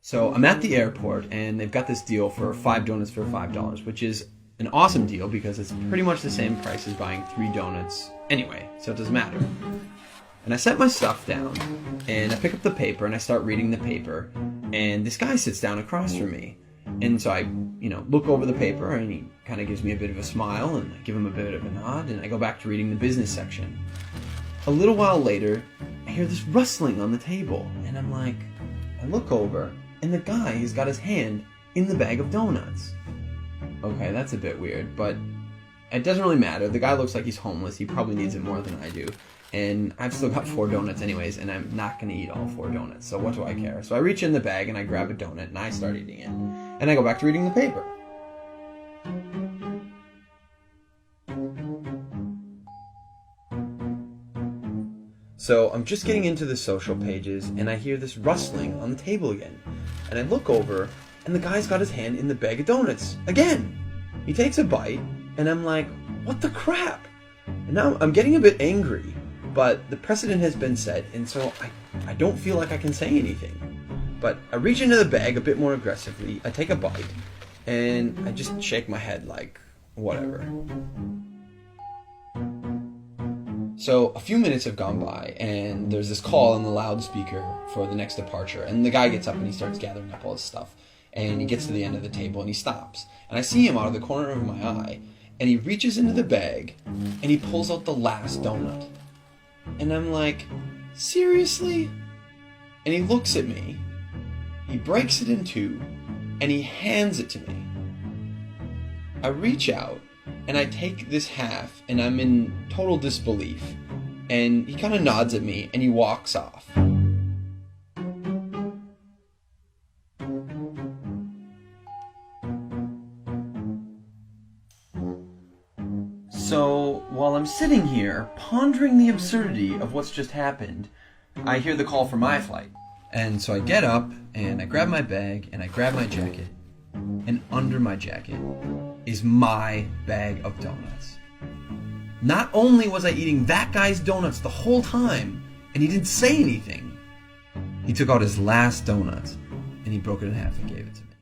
So I'm at the airport, and they've got this deal for 5 donuts for $5, which is an awesome deal because it's pretty much the same price as buying 3 donuts anyway, so it doesn't matter. And I set my stuff down, and I pick up the paper, and I start reading the paper, and this guy sits down across from me. And so I, look over the paper, and he kind of gives me a bit of a smile, and I give him a bit of a nod, and I go back to reading the business section. A little while later, I hear this rustling on the table, and I look over, and the guy has got his hand in the bag of donuts. Okay, that's a bit weird, but it doesn't really matter. The guy looks like he's homeless. He probably needs it more than I do. And I've still got 4 donuts anyways, and I'm not going to eat all 4 donuts, so what do I care? So I reach in the bag, and I grab a donut, and I start eating it. And I go back to reading the paper. So I'm just getting into the social pages, and I hear this rustling on the table again. And I look over, and the guy's got his hand in the bag of donuts again. He takes a bite, and I'm like, what the crap? And now I'm getting a bit angry, but the precedent has been set, and so I don't feel like I can say anything. But I reach into the bag a bit more aggressively, I take a bite, and I just shake my head like, whatever. So a few minutes have gone by, and there's this call on the loudspeaker for the next departure, and the guy gets up and he starts gathering up all his stuff, and he gets to the end of the table and he stops, and I see him out of the corner of my eye, and he reaches into the bag and he pulls out the last donut, and I'm like, seriously? And he looks at me, he breaks it in 2, and he hands it to me. I reach out, and I take this half, and I'm in total disbelief. And he kind of nods at me, and he walks off. So, while I'm sitting here, pondering the absurdity of what's just happened, I hear the call for my flight. And so I get up, and I grab my bag, and I grab my jacket, and under my jacket is my bag of donuts. Not only was I eating that guy's donuts the whole time, and he didn't say anything, he took out his last donut, and he broke it in half and gave it to me.